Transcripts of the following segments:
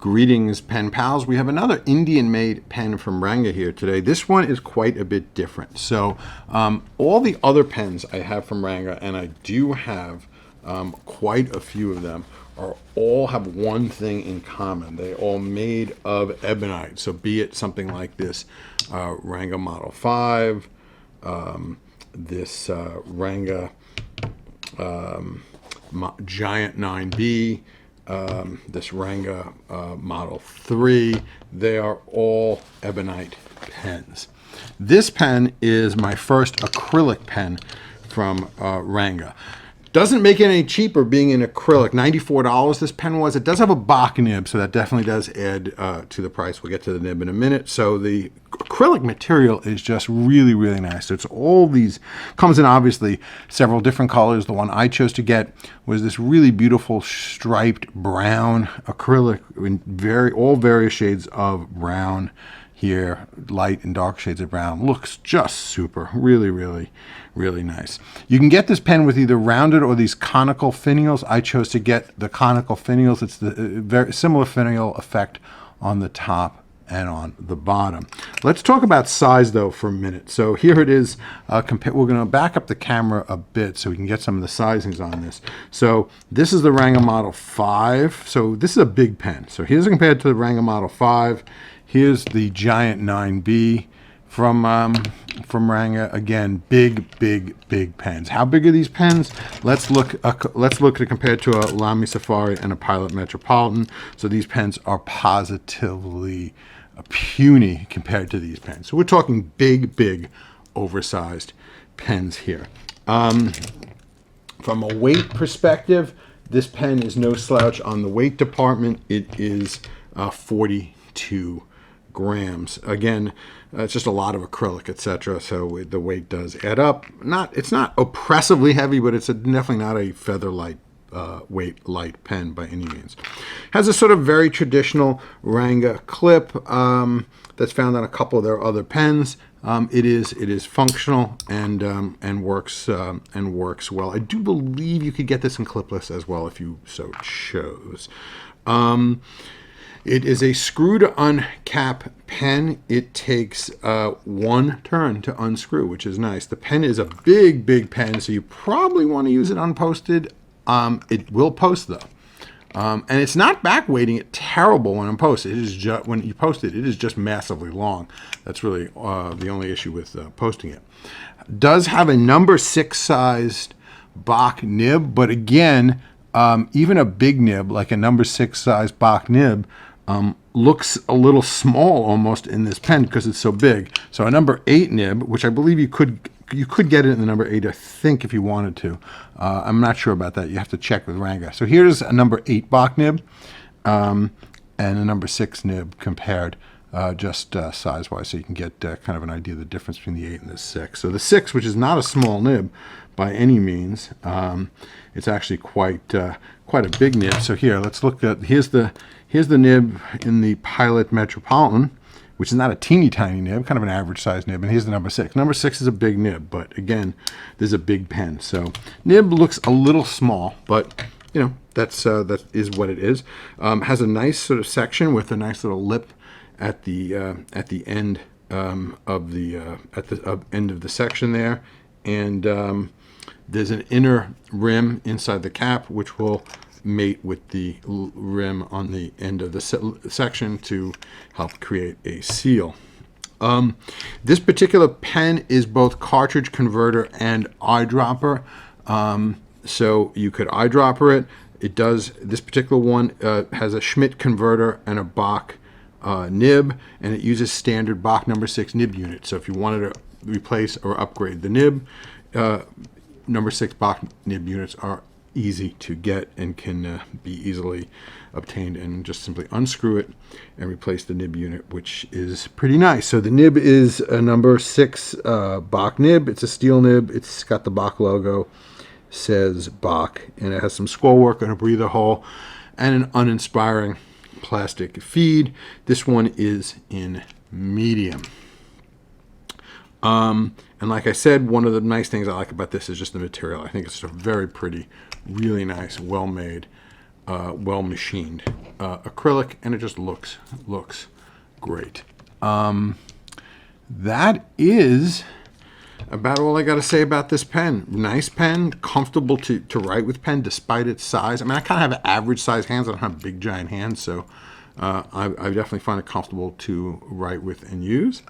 Greetings, pen pals. We have another Indian-made pen from Ranga here today. This one is quite a bit different. So all the other pens I have from Ranga, and I do have quite a few of them, all have one thing in common. They're all made of ebonite. So be it something like this Ranga Model 5, this Ranga Giant 9B, this Ranga Model 3, they are all ebonite pens. This pen is my first acrylic pen from Ranga. Doesn't make it any cheaper being in acrylic. $94 this pen was. It does have a Bach nib, so that definitely does add to the price. We'll get to the nib in a minute. So the acrylic material is just really, really nice. So it's all these, comes in obviously several different colors. The one I chose to get was this really beautiful striped brown acrylic in all various shades of brown here, light and dark shades of brown. Looks just super. Really, really, really nice. You can get this pen with either rounded or these conical finials. I chose to get the conical finials. It's the very similar finial effect on the top and on the bottom. Let's talk about size though for a minute. So here it is. We're going to back up the camera a bit so we can get some of the sizings on this. So this is the Ranga Model 5. So this is a big pen. So here's compared to the Ranga Model 5. Here's the Giant 9B from Ranga. Again, big, big, big pens. How big are these pens? Let's look at it compared to a Lamy Safari and a Pilot Metropolitan. So these pens are positively puny compared to these pens. So we're talking big, big, oversized pens here. From a weight perspective, this pen is no slouch on the weight department. It is 42 grams. Again, it's just a lot of acrylic, etc. So the weight does add up. It's not oppressively heavy, but it's definitely not a feather light weight light pen by any means. Has a sort of very traditional Ranga clip that's found on a couple of their other pens. It is functional and works well. I do believe you could get this in clipless as well if you so chose. It is a screw to uncap pen. It takes one turn to unscrew, which is nice. The pen is a big, big pen, so you probably want to use it unposted. It will post though. And it's not back weighting it terrible when posted. It is just, when you post it, it is just massively long. That's really the only issue with posting it. Does have a number 6 sized Bach nib, but again, even a big nib, like a number 6 size Bach nib, looks a little small almost in this pen because it's so big. So a number 8 nib, which I believe you could get it in the number 8, I think, if you wanted to. I'm not sure about that. You have to check with Ranga. So here's a number 8 Bach nib and a number 6 nib compared just size-wise, so you can get kind of an idea of the difference between the 8 and the 6. So the 6, which is not a small nib by any means, it's actually quite a big nib. So here, let's look at, here's the nib in the Pilot Metropolitan, which is not a teeny tiny nib, kind of an average size nib. And here's the number 6. Number 6 is a big nib, but again, this is a big pen. So nib looks a little small, but you know, that is what it is. Has a nice sort of section with a nice little lip at the end of the end of the section there, and there's an inner rim inside the cap, which will mate with the rim on the end of the section to help create a seal. This particular pen is both cartridge converter and eyedropper. So you could eyedropper it. It does, this particular one has a Schmidt converter and a Bach nib, and it uses standard Bach number 6 nib unit. So if you wanted to replace or upgrade the nib, number 6 Bach nib units are easy to get and can be easily obtained, and just simply unscrew it and replace the nib unit, which is pretty nice. So the nib is a number 6 Bach nib. It's a steel nib. It's got the Bach logo, says Bach, and it has some scroll work and a breather hole and an uninspiring plastic feed. This one is in medium. And like I said, one of the nice things I like about this is just the material. I think it's a very pretty, really nice, well-made well machined acrylic, and it just looks great. That is about all I got to say about this pen. Nice pen, comfortable to write with pen despite its size. I mean, I kind of have average size hands. I don't have big giant hands, so I definitely find it comfortable to write with and use.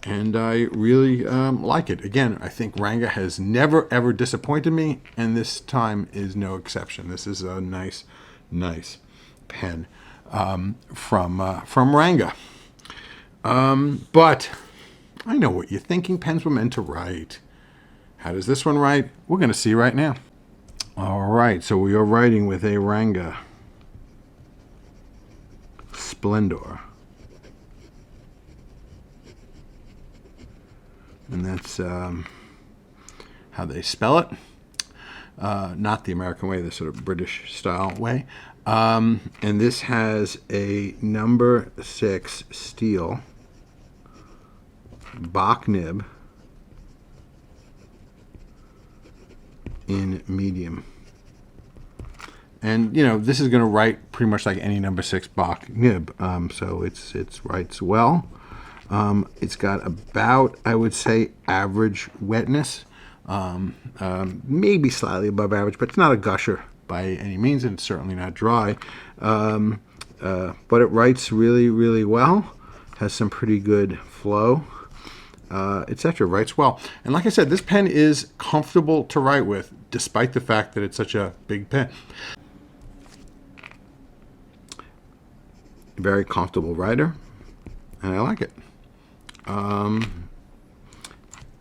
And I really like it. Again, I think Ranga has never, ever disappointed me, and this time is no exception. This is a nice pen from Ranga. But I know what you're thinking. Pens were meant to write. How does this one write? We're going to see right now. All right, so we are writing with a Ranga Splendour. And that's how they spell it. Not the American way, the sort of British style way. And this has a number 6 steel Bach nib in medium. And, you know, this is going to write pretty much like any number 6 Bach nib. So it writes well. It's got about, I would say, average wetness. Maybe slightly above average, but it's not a gusher by any means, and it's certainly not dry. But it writes really, really well. Has some pretty good flow, etc. Writes well. And like I said, this pen is comfortable to write with, despite the fact that it's such a big pen. Very comfortable writer, and I like it.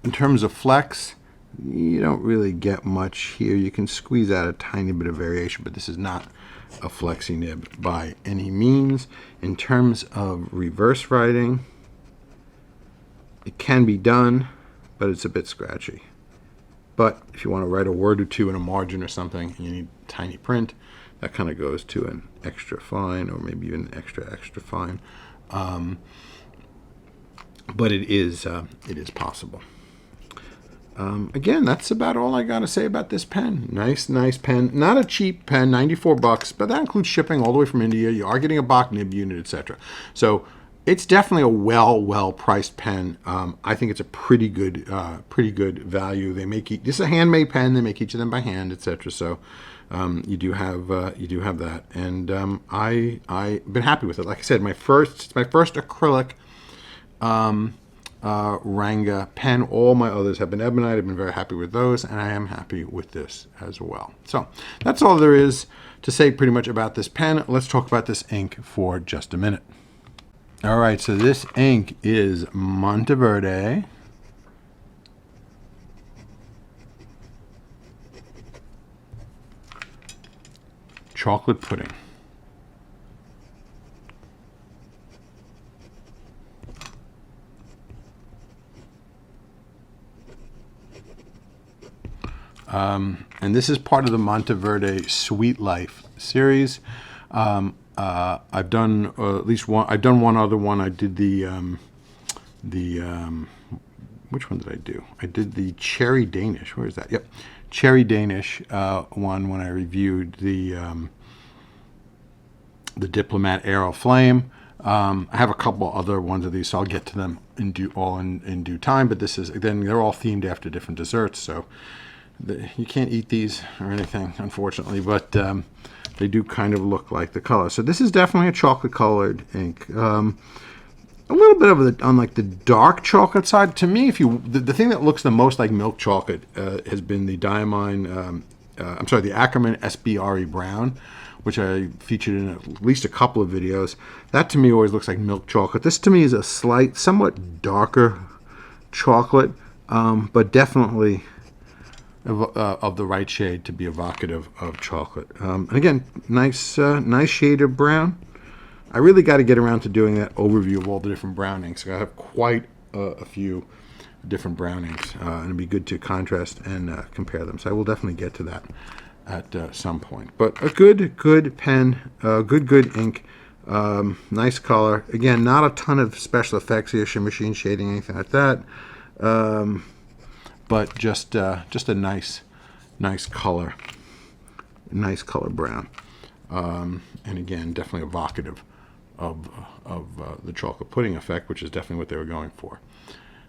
In terms of flex, you don't really get much here. You can squeeze out a tiny bit of variation, but this is not a flexi nib by any means. In terms of reverse writing, it can be done, but it's a bit scratchy. But if you want to write a word or two in a margin or something, and you need tiny print, that kind of goes to an extra fine, or maybe even extra fine. But it is possible. Again, that's about all I got to say about this pen. Nice pen. Not a cheap pen, $94, but that includes shipping all the way from India. You are getting a Bach nib unit, etc. So it's definitely a well-priced pen. I think it's a pretty good value. They make this is a handmade pen. They make each of them by hand, etc. So you do have that, and I've been happy with it. Like I said, it's my first acrylic Ranga pen. All my others have been ebonite. I've been very happy with those, and I am happy with this as well. So that's all there is to say pretty much about this pen. Let's talk about this ink for just a minute. All right, so this ink is Monteverde. Chocolate pudding. And this is part of the Monteverde Sweet Life series. I've done at least one. I've done one other one. I did which one did I do? I did the Cherry Danish. Where is that? Yep, Cherry Danish one when I reviewed the Diplomat Aero Flame. I have a couple other ones of these, so I'll get to them in due time. But this is, then they're all themed after different desserts, so you can't eat these or anything, unfortunately, but they do kind of look like the color. So this is definitely a chocolate colored ink. A little bit on like the dark chocolate side. To me, the thing that looks the most like milk chocolate has been the the Ackerman SBRE Brown, which I featured in at least a couple of videos. That to me always looks like milk chocolate. This to me is a somewhat darker chocolate, but definitely of the right shade to be evocative of chocolate. And again, nice shade of brown. I really got to get around to doing that overview of all the different brown inks. I have quite a few different brown inks, and it'd be good to contrast and compare them. So I will definitely get to that at some point. But a good pen, good ink, nice color. Again, not a ton of special effects here, machine shading, anything like that. But just a nice color brown. And again, definitely evocative of the chocolate pudding effect, which is definitely what they were going for.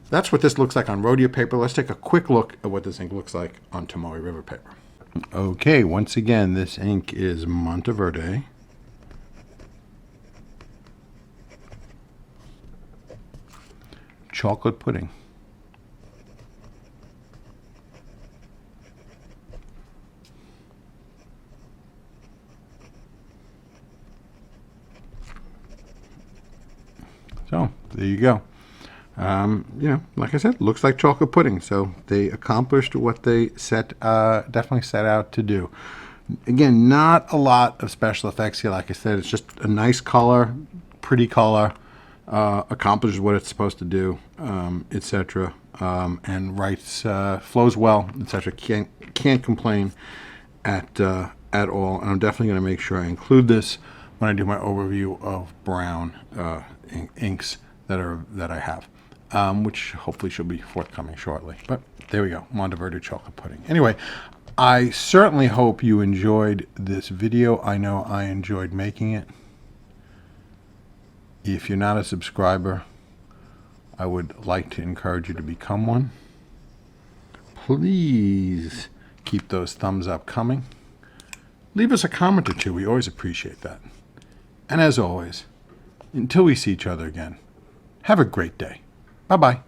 That's what this looks like on Rhodia paper. Let's take a quick look at what this ink looks like on Tomoe River paper. Okay, once again, this ink is Monteverde. Chocolate pudding. So there you go. Like I said, looks like chocolate pudding. So they accomplished what they definitely set out to do. Again, not a lot of special effects here. Like I said, it's just a nice color, pretty color, accomplishes what it's supposed to do, etc. And writes, flows well, etc. Can't complain at all. And I'm definitely going to make sure I include this when I do my overview of brown inks that I have, which hopefully should be forthcoming shortly. But there we go, Monteverde chocolate pudding. Anyway, I certainly hope you enjoyed this video. I know I enjoyed making it. If you're not a subscriber, I would like to encourage you to become one. Please keep those thumbs up coming. Leave us a comment or two. We always appreciate that. And as always, until we see each other again, have a great day. Bye-bye.